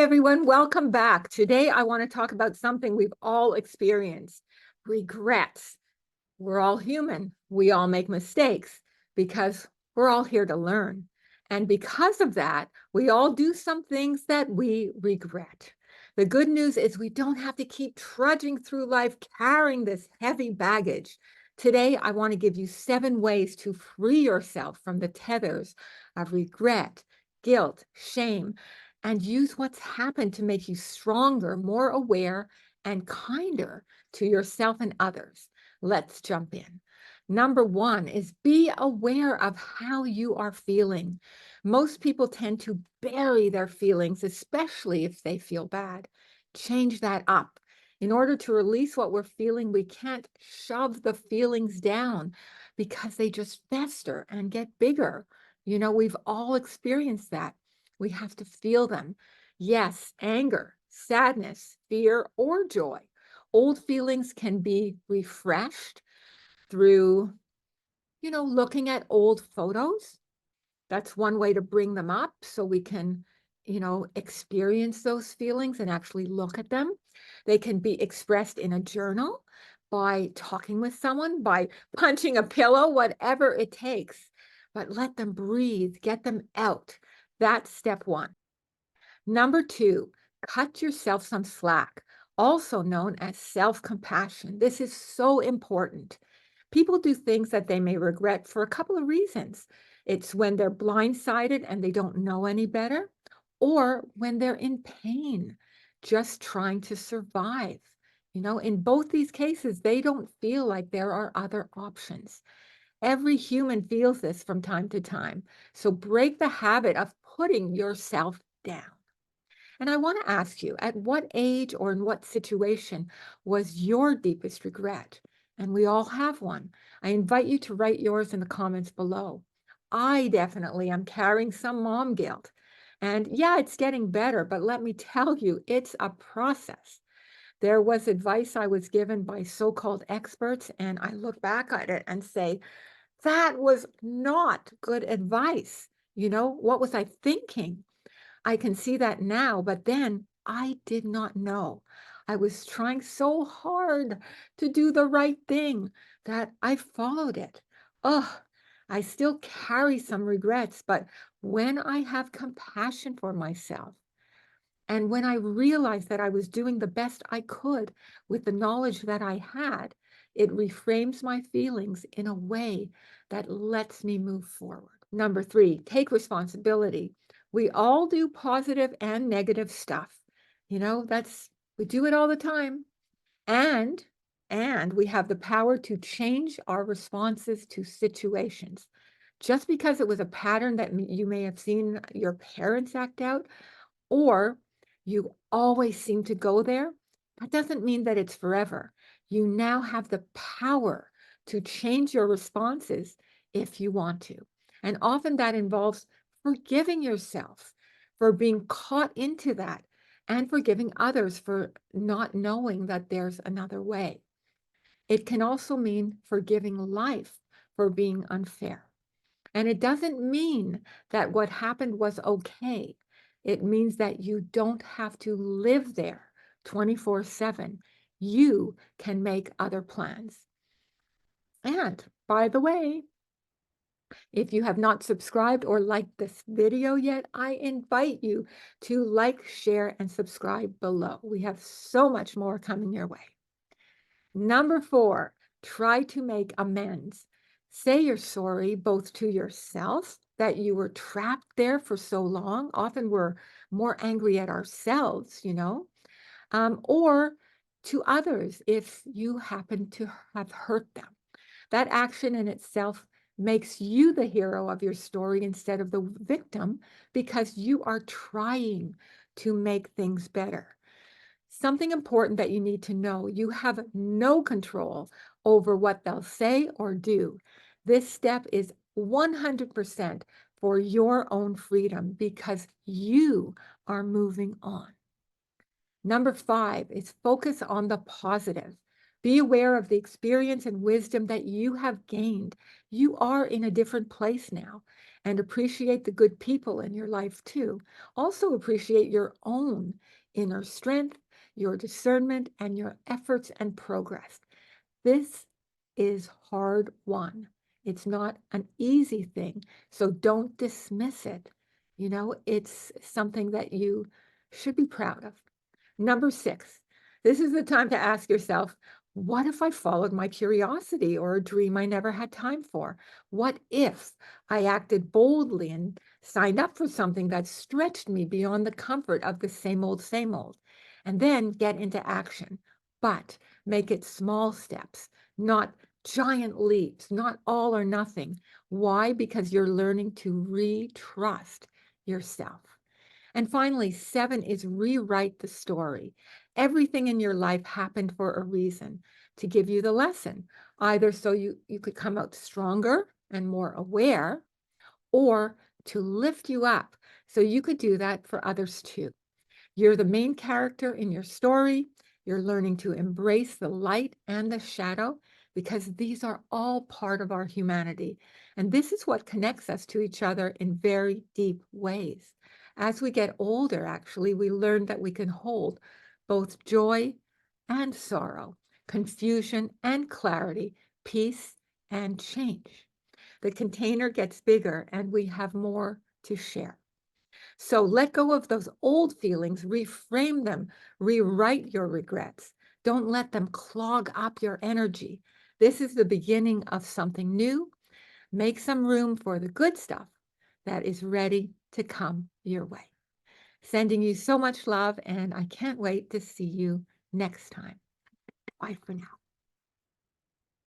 everyone, welcome back. Today I want to talk about something we've all experienced, regrets. We're all human. We all make mistakes because we're all here to learn. And because of that, we all do some things that we regret. The good news is we don't have to keep trudging through life carrying this heavy baggage. Today, I want to give you 7 ways to free yourself from the tethers of regret, guilt, shame, and use what's happened to make you stronger, more aware, and kinder to yourself and others. Let's jump in. Number 1 is be aware of how you are feeling. Most people tend to bury their feelings, especially if they feel bad. Change that up. In order to release what we're feeling, we can't shove the feelings down because they just fester and get bigger. You know, we've all experienced that. We have to feel them. Yes, anger, sadness, fear, or joy. Old feelings can be refreshed through, looking at old photos. That's one way to bring them up so we can, experience those feelings and actually look at them. They can be expressed in a journal, by talking with someone, by punching a pillow, whatever it takes. But let them breathe, get them out. That's step 1. Number 2, cut yourself some slack, also known as self-compassion. This is so important. People do things that they may regret for a couple of reasons. It's when they're blindsided and they don't know any better, or when they're in pain, just trying to survive. In both these cases, they don't feel like there are other options. Every human feels this from time to time. So break the habit of putting yourself down. And I want to ask you, at what age or in what situation was your deepest regret? And we all have one. I invite you to write yours in the comments below. I definitely am carrying some mom guilt. And yeah, it's getting better, but let me tell you, it's a process. There was advice I was given by so-called experts, and I look back at it and say, that was not good advice. What was I thinking? I can see that now, but then I did not know. I was trying so hard to do the right thing that I followed it. Oh, I still carry some regrets, but when I have compassion for myself, and when I realized that I was doing the best I could with the knowledge that I had, it reframes my feelings in a way that lets me move forward. Number 3, take responsibility. We all do positive and negative stuff. We do it all the time. And we have the power to change our responses to situations. Just because it was a pattern that you may have seen your parents act out, or you always seem to go there, that doesn't mean that it's forever. You now have the power to change your responses if you want to. And often that involves forgiving yourself for being caught into that, and forgiving others for not knowing that there's another way. It can also mean forgiving life for being unfair. And it doesn't mean that what happened was okay. It means that you don't have to live there 24/7. You can make other plans. And by the way, if you have not subscribed or liked this video yet, I invite you to like, share, and subscribe below. We have so much more coming your way. Number 4, try to make amends. Say you're sorry both to yourself that you were trapped there for so long. Often we're more angry at ourselves, or to others if you happen to have hurt them. That action in itself makes you the hero of your story instead of the victim, because you are trying to make things better. Something important that you need to know: you have no control over what they'll say or do. This step is 100% for your own freedom because you are moving on. Number 5 is focus on the positive. Be aware of the experience and wisdom that you have gained. You are in a different place now, and appreciate the good people in your life too. Also, appreciate your own inner strength, your discernment, and your efforts and progress. This is hard won. It's not an easy thing, so don't dismiss it. It's something that you should be proud of. Number 6, this is the time to ask yourself, what if I followed my curiosity or a dream I never had time for? What if I acted boldly and signed up for something that stretched me beyond the comfort of the same old, same old? And then get into action, but make it small steps, not giant leaps, not all or nothing. Why? Because you're learning to re-trust yourself. And finally, 7 is rewrite the story. Everything in your life happened for a reason, to give you the lesson, either so you could come out stronger and more aware, or to lift you up so you could do that for others too. You're the main character in your story. You're learning to embrace the light and the shadow because these are all part of our humanity. And this is what connects us to each other in very deep ways. As we get older, actually, we learn that we can hold both joy and sorrow, confusion and clarity, peace and change. The container gets bigger and we have more to share. So let go of those old feelings, reframe them, rewrite your regrets. Don't let them clog up your energy. This is the beginning of something new. Make some room for the good stuff that is ready to come your way. Sending you so much love, and I can't wait to see you next time. Bye for now.